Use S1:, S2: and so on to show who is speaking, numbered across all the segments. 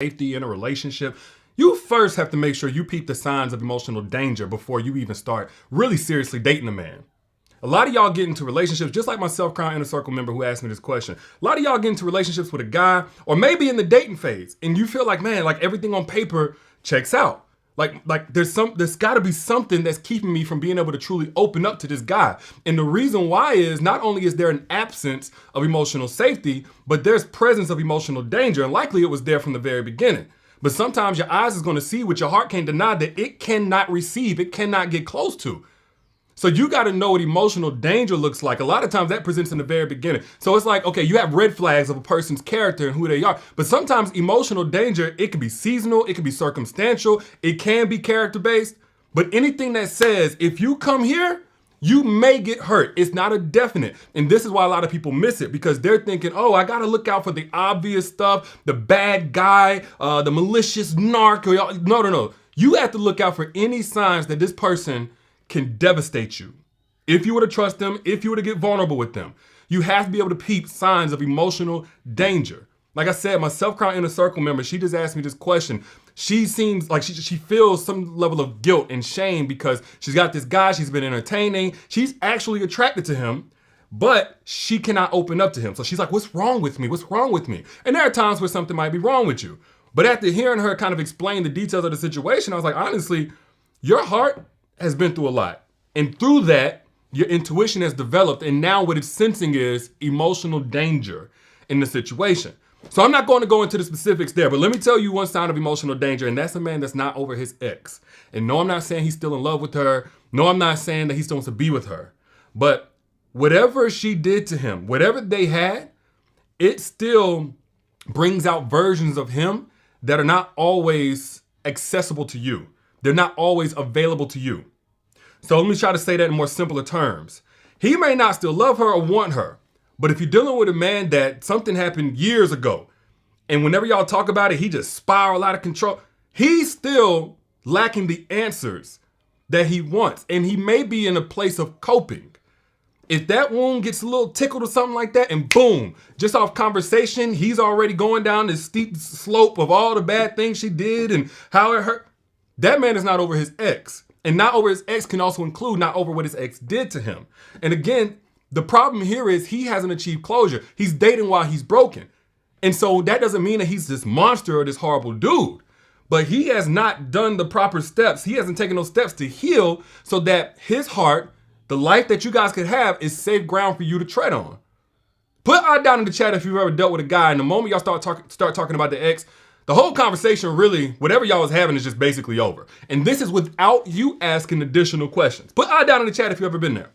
S1: safety in a relationship, you first have to make sure you peep the signs of emotional danger before you even start really seriously dating a man. A lot of y'all get into relationships, just like my self-crowned inner circle member who asked me this question. A lot of y'all get into relationships with a guy, or maybe in the dating phase, and you feel like, man, like everything on paper checks out. Like there's gotta be something that's keeping me from being able to truly open up to this guy. And the reason why is not only is there an absence of emotional safety, but there's presence of emotional danger. And likely it was there from the very beginning. But sometimes your eyes is gonna see what your heart can't deny that it cannot receive, it cannot get close to. So you got to know what emotional danger looks like. A lot of times that presents in the very beginning. So it's like, okay, you have red flags of a person's character and who they are. But sometimes emotional danger, it can be seasonal, it can be circumstantial, it can be character-based. But anything that says, if you come here, you may get hurt. It's not a definite. And this is why a lot of people miss it, because they're thinking, oh, I got to look out for the obvious stuff, the bad guy, the malicious narc. No. You have to look out for any signs that this person can devastate you. If you were to trust them, if you were to get vulnerable with them, you have to be able to peep signs of emotional danger. Like I said, my self-crowned inner circle member, she just asked me this question. She seems like she feels some level of guilt and shame because she's got this guy she's been entertaining. She's actually attracted to him, but she cannot open up to him. So she's like, what's wrong with me? What's wrong with me? And there are times where something might be wrong with you. But after hearing her kind of explain the details of the situation, I was like, honestly, your heart has been through a lot. And through that, your intuition has developed, and now what it's sensing is emotional danger in the situation. So I'm not going to go into the specifics there, but let me tell you one sign of emotional danger, and that's a man that's not over his ex. And no, I'm not saying he's still in love with her. No, I'm not saying that he still wants to be with her. But whatever she did to him, whatever they had, it still brings out versions of him that are not always accessible to you. They're not always available to you. So let me try to say that in more simpler terms. He may not still love her or want her, but if you're dealing with a man that something happened years ago, and whenever y'all talk about it, he just spiraled out of control, he's still lacking the answers that he wants. And he may be in a place of coping. If that wound gets a little tickled or something like that, and boom, just off conversation, he's already going down this steep slope of all the bad things she did and how it hurt. That man is not over his ex. And not over his ex can also include not over what his ex did to him. And again, the problem here is he hasn't achieved closure. He's dating while he's broken. And so that doesn't mean that he's this monster or this horrible dude. But he has not done the proper steps. He hasn't taken those steps to heal so that his heart, the life that you guys could have, is safe ground for you to tread on. Put I down in the chat if you've ever dealt with a guy, and the moment y'all start talking about the ex, the whole conversation really, whatever y'all was having is just basically over. And this is without you asking additional questions. Put I down in the chat if you've ever been there.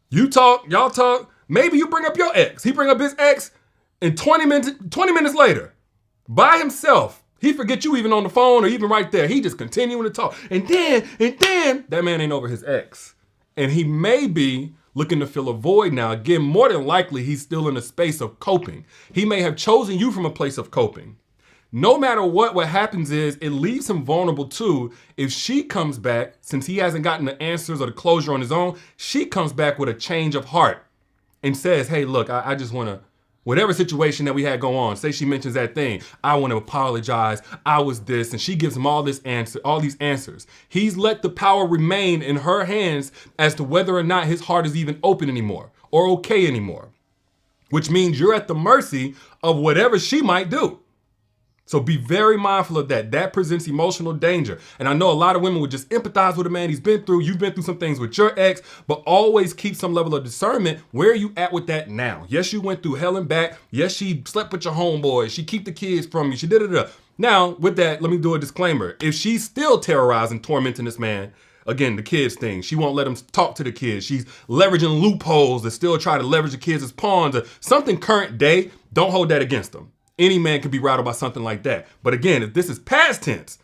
S1: You talk, y'all talk, maybe you bring up your ex. He bring up his ex, and 20 minutes later, by himself, he forget you even on the phone or even right there. He just continuing to talk. And then, that man ain't over his ex. And he may be looking to fill a void now. Again, more than likely, he's still in a space of coping. He may have chosen you from a place of coping. No matter what happens is it leaves him vulnerable too. If she comes back, since he hasn't gotten the answers or the closure on his own, she comes back with a change of heart and says, hey, look, I just want to, whatever situation that we had go on, say she mentions that thing, I want to apologize, I was this, and she gives him all these answers. He's let the power remain in her hands as to whether or not his heart is even open anymore or okay anymore, which means you're at the mercy of whatever she might do. So be very mindful of that. That presents emotional danger. And I know a lot of women would just empathize with a man he's been through. You've been through some things with your ex, but always keep some level of discernment. Where are you at with that now? Yes, you went through hell and back. Yes, she slept with your homeboy. She keep the kids from you. She did it. Now, with that, let me do a disclaimer. If she's still terrorizing, tormenting this man, again, the kids thing, she won't let him talk to the kids. She's leveraging loopholes to still try to leverage the kids as pawns or something current day. Don't hold that against them. Any man can be rattled by something like that. But again, if this is past tense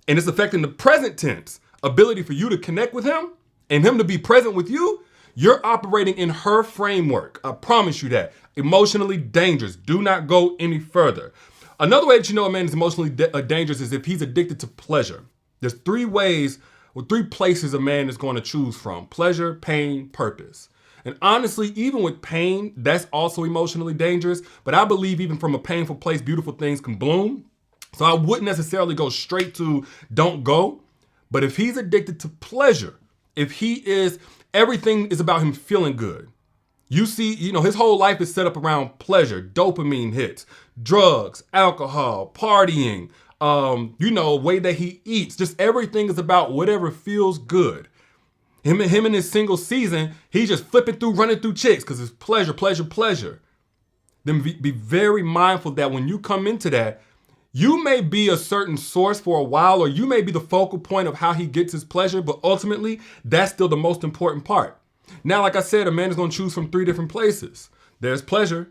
S1: and it's affecting the present tense ability for you to connect with him and him to be present with you, you're operating in her framework. I promise you that. Emotionally dangerous. Do not go any further. Another way that you know a man is emotionally dangerous is if he's addicted to pleasure. There's three places a man is going to choose from: pleasure, pain, purpose. And honestly, even with pain, that's also emotionally dangerous. But I believe even from a painful place, beautiful things can bloom. So I wouldn't necessarily go straight to don't go. But if he's addicted to pleasure, if everything is about him feeling good. You see, his whole life is set up around pleasure, dopamine hits, drugs, alcohol, partying, way that he eats. Just everything is about whatever feels good. Him in his single season, he's just flipping through, running through chicks because it's pleasure, pleasure, pleasure. Then be very mindful that when you come into that, you may be a certain source for a while, or you may be the focal point of how he gets his pleasure, but ultimately, that's still the most important part. Now, like I said, a man is going to choose from 3 different places. There's pleasure,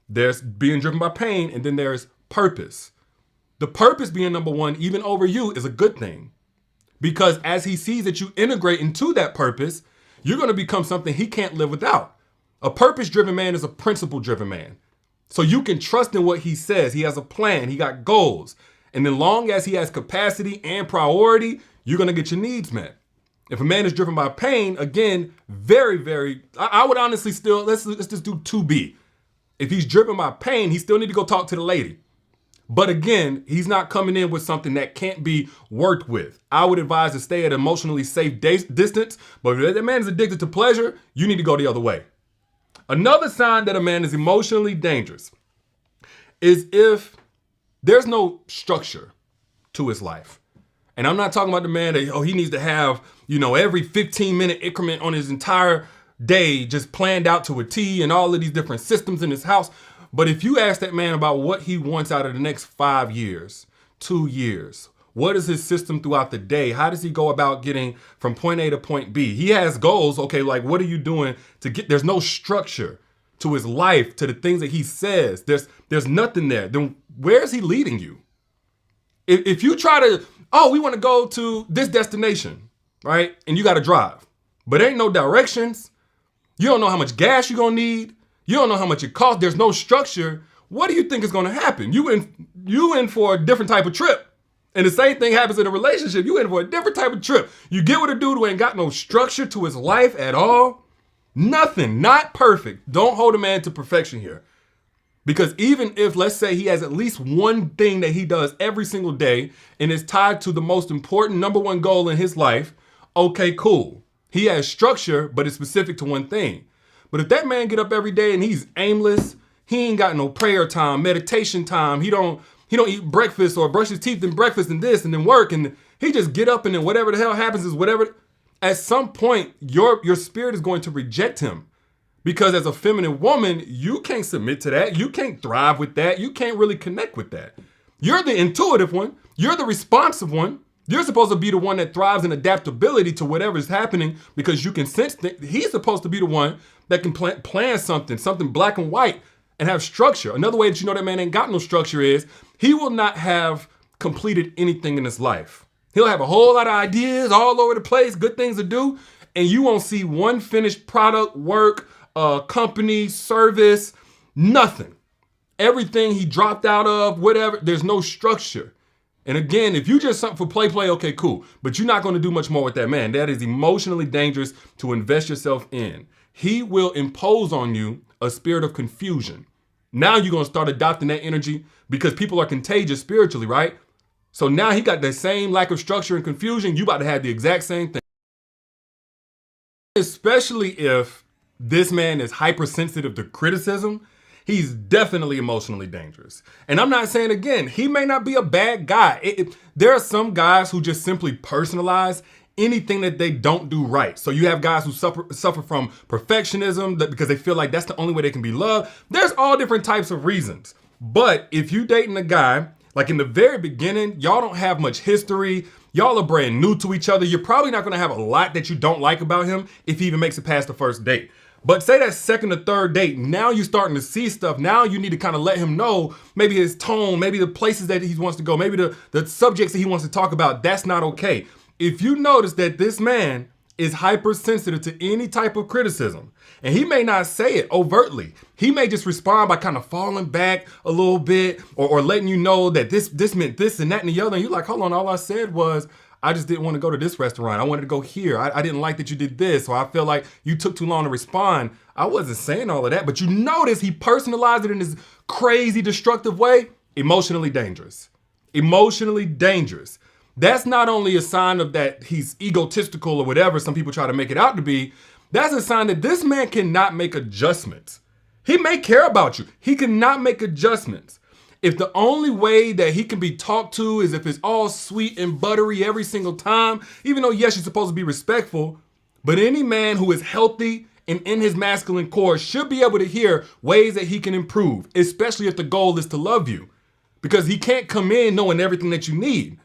S1: there's being driven by pain, and then there's purpose. The purpose being number 1, even over you, is a good thing. Because as he sees that you integrate into that purpose, you're going to become something he can't live without. A purpose-driven man is a principle-driven man. So you can trust in what he says. He has a plan. He got goals. And then long as he has capacity and priority, you're going to get your needs met. If a man is driven by pain, again, very, very, I would honestly still, let's just do 2B. If he's driven by pain, he still need to go talk to the lady. But again, he's not coming in with something that can't be worked with. I would advise to stay at an emotionally safe distance. But if that man is addicted to pleasure, you need to go the other way. Another sign that a man is emotionally dangerous is if there's no structure to his life. And I'm not talking about the man that, he needs to have, every 15-minute increment on his entire day just planned out to a T and all of these different systems in his house. But if you ask that man about what he wants out of the next 5 years, 2 years, what is his system throughout the day? How does he go about getting from point A to point B? He has goals. Okay, like what are you doing to get, there's no structure to his life, to the things that he says. There's nothing there. Then where is he leading you? If you try to, we want to go to this destination, right? And you got to drive, but ain't no directions. You don't know how much gas you're going to need. You don't know how much it costs. There's no structure. What do you think is going to happen? You in for a different type of trip. And the same thing happens in a relationship. You in for a different type of trip. You get with a dude who ain't got no structure to his life at all. Nothing, not perfect. Don't hold a man to perfection here. Because even if, let's say, he has at least one thing that he does every single day and is tied to the most important number 1 goal in his life, okay, cool. He has structure, but it's specific to one thing. But if that man get up every day and he's aimless, he ain't got no prayer time, meditation time, he don't eat breakfast or brush his teeth and breakfast and this and then work, and he just get up and then whatever the hell happens is whatever. At some point, your spirit is going to reject him. Because as a feminine woman, you can't submit to that. You can't thrive with that. You can't really connect with that. You're the intuitive one. You're the responsive one. You're supposed to be the one that thrives in adaptability to whatever is happening because you can sense that he's supposed to be the one that can plan something black and white and have structure. Another way that you know that man ain't got no structure is he will not have completed anything in his life. He'll have a whole lot of ideas all over the place, good things to do, and you won't see one finished product, work, company, service, nothing. Everything he dropped out of, whatever, there's no structure. And again, if you just something for play, okay, cool. But you're not going to do much more with that man. That is emotionally dangerous to invest yourself in. He will impose on you a spirit of confusion. Now you're going to start adopting that energy because people are contagious spiritually, right? So now he got the same lack of structure and confusion. You about to have the exact same thing. Especially if this man is hypersensitive to criticism, he's definitely emotionally dangerous. And I'm not saying, again, he may not be a bad guy. There are some guys who just simply personalize anything that they don't do right. So you have guys who suffer from perfectionism because they feel like that's the only way they can be loved. There's all different types of reasons. But if you dating a guy, like in the very beginning, y'all don't have much history. Y'all are brand new to each other. You're probably not going to have a lot that you don't like about him if he even makes it past the first date. But say that second or third date, now you're starting to see stuff. Now you need to kind of let him know maybe his tone, maybe the places that he wants to go, maybe the subjects that he wants to talk about. That's not okay. If you notice that this man is hypersensitive to any type of criticism, and he may not say it overtly, he may just respond by kind of falling back a little bit or letting you know that this meant this and that and the other. And you're like, hold on, all I said was, I just didn't want to go to this restaurant. I wanted to go here. I didn't like that you did this, or I feel like you took too long to respond. I wasn't saying all of that, but you notice he personalized it in this crazy, destructive way. Emotionally dangerous. Emotionally dangerous. That's not only a sign of that he's egotistical or whatever some people try to make it out to be. That's a sign that this man cannot make adjustments. He may care about you. He cannot make adjustments. If the only way that he can be talked to is if it's all sweet and buttery every single time, even though, yes, you're supposed to be respectful, but any man who is healthy and in his masculine core should be able to hear ways that he can improve, especially if the goal is to love you, because he can't come in knowing everything that you need.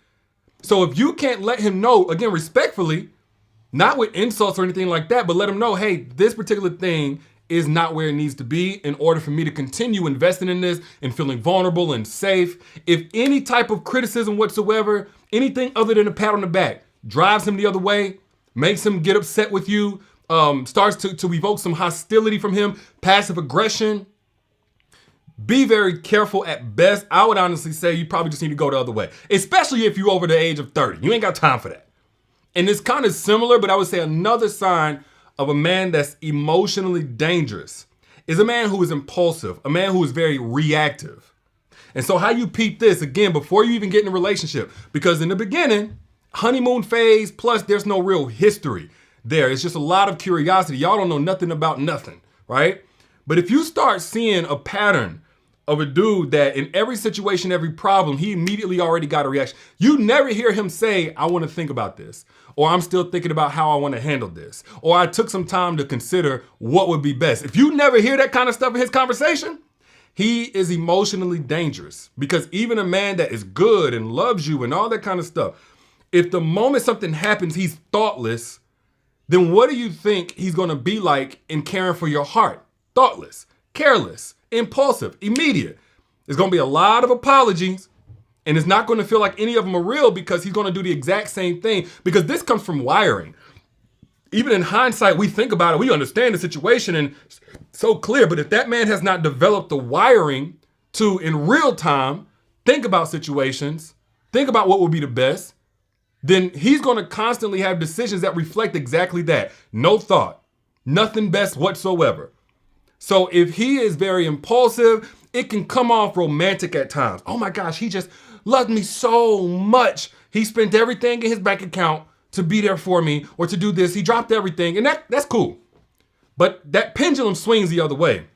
S1: So if you can't let him know, again, respectfully, not with insults or anything like that, but let him know, hey, this particular thing is not where it needs to be in order for me to continue investing in this and feeling vulnerable and safe. If any type of criticism whatsoever, anything other than a pat on the back, drives him the other way, makes him get upset with you, starts to evoke some hostility from him, passive aggression, be very careful at best. I would honestly say you probably just need to go the other way, especially if you're over the age of 30. You ain't got time for that. And it's kind of similar, but I would say another sign of a man that's emotionally dangerous is a man who is impulsive, a man who is very reactive. And so how you peep this, again, before you even get in a relationship, because in the beginning, honeymoon phase, plus there's no real history there. It's just a lot of curiosity. Y'all don't know nothing about nothing, right? But if you start seeing a pattern of a dude that in every situation, every problem, he immediately already got a reaction. You never hear him say, I want to think about this, or I'm still thinking about how I want to handle this, or I took some time to consider what would be best. If you never hear that kind of stuff in his conversation, he is emotionally dangerous, because even a man that is good and loves you and all that kind of stuff, if the moment something happens, he's thoughtless, then what do you think he's going to be like in caring for your heart? Thoughtless, careless, impulsive, immediate. There's going to be a lot of apologies, and it's not going to feel like any of them are real, because he's going to do the exact same thing, because this comes from wiring. Even in hindsight, we think about it, we understand the situation and so clear, but if that man has not developed the wiring to, in real time, think about situations, think about what would be the best, then he's going to constantly have decisions that reflect exactly that. No thought, nothing best whatsoever. So if he is very impulsive, it can come off romantic at times. Oh my gosh, he just loved me so much. He spent everything in his bank account to be there for me or to do this. He dropped everything, and that's cool. But that pendulum swings the other way.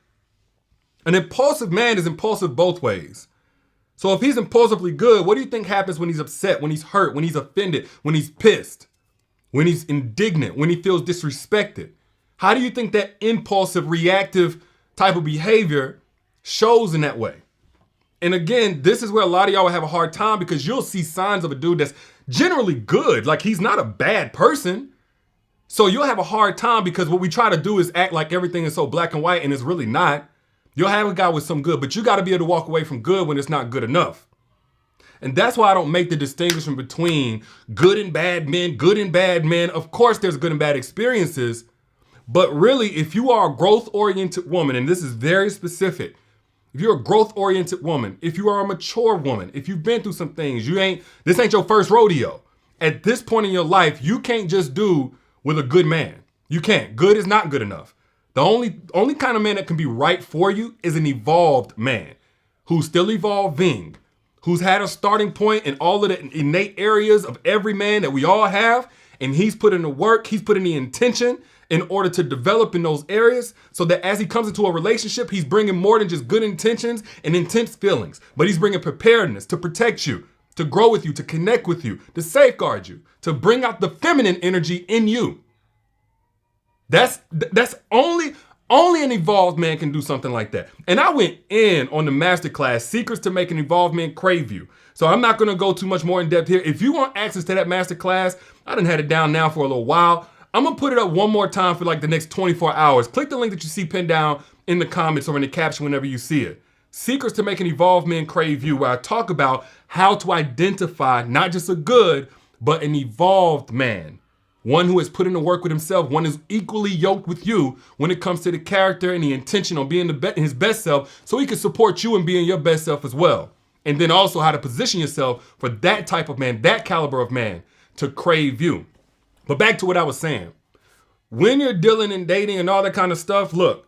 S1: An impulsive man is impulsive both ways. So if he's impulsively good, what do you think happens when he's upset, when he's hurt, when he's offended, when he's pissed, when he's indignant, when he feels disrespected? How do you think that impulsive, reactive type of behavior shows in that way? And again, this is where a lot of y'all will have a hard time, because you'll see signs of a dude that's generally good. Like, he's not a bad person. So you'll have a hard time, because what we try to do is act like everything is so black and white, and it's really not. You'll have a guy with some good, but you got to be able to walk away from good when it's not good enough. And that's why I don't make the distinction between good and bad men, good and bad men. Of course, there's good and bad experiences. But really, if you are a growth-oriented woman, and this is very specific, if you're a growth-oriented woman, if you are a mature woman, if you've been through some things, this ain't your first rodeo. At this point in your life, you can't just do with a good man. You can't. Good is not good enough. The only kind of man that can be right for you is an evolved man who's still evolving, who's had a starting point in all of the innate areas of every man that we all have, and he's put in the work, he's put in the intention in order to develop in those areas, so that as he comes into a relationship, he's bringing more than just good intentions and intense feelings, but he's bringing preparedness to protect you, to grow with you, to connect with you, to safeguard you, to bring out the feminine energy in you. That's only an evolved man can do something like that. And I went in on the masterclass, Secrets to Make an Evolved Man Crave You. So I'm not going to go too much more in depth here. If you want access to that masterclass, I done had it down now for a little while. I'm going to put it up one more time for like the next 24 hours. Click the link that you see pinned down in the comments or in the caption whenever you see it. Secrets to Make an Evolved Man Crave You, where I talk about how to identify not just a good, but an evolved man. One who has put in the work with himself, one who's equally yoked with you when it comes to the character and the intention on being his best self, so he can support you in being your best self as well. And then also how to position yourself for that type of man, that caliber of man, to crave you. But back to what I was saying. When you're dealing and dating and all that kind of stuff, look,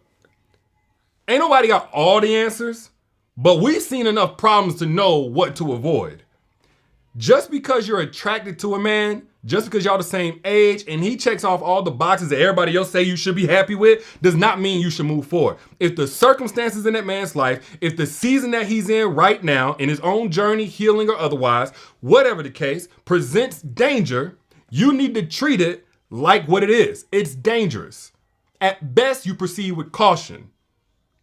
S1: ain't nobody got all the answers, but we've seen enough problems to know what to avoid. Just because you're attracted to a man, just because y'all the same age and he checks off all the boxes that everybody else say you should be happy with, does not mean you should move forward. If the circumstances in that man's life, if the season that he's in right now, in his own journey, healing or otherwise, whatever the case, presents danger, you need to treat it like what it is. It's dangerous. At best, you proceed with caution.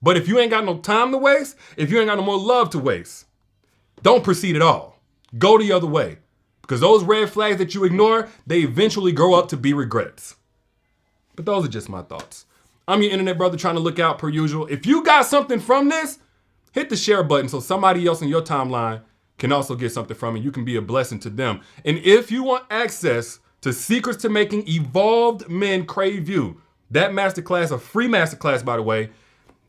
S1: But if you ain't got no time to waste, if you ain't got no more love to waste, don't proceed at all. Go the other way. Because those red flags that you ignore, they eventually grow up to be regrets. But those are just my thoughts. I'm your internet brother trying to look out per usual. If you got something from this, hit the share button so somebody else in your timeline can also get something from it. You can be a blessing to them. And if you want access to Secrets to Making Evolved Men Crave You, that masterclass, a free masterclass by the way,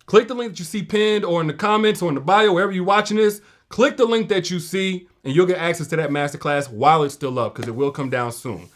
S1: click the link that you see pinned or in the comments or in the bio, wherever you're watching this. Click the link that you see and you'll get access to that masterclass while it's still up because it will come down soon.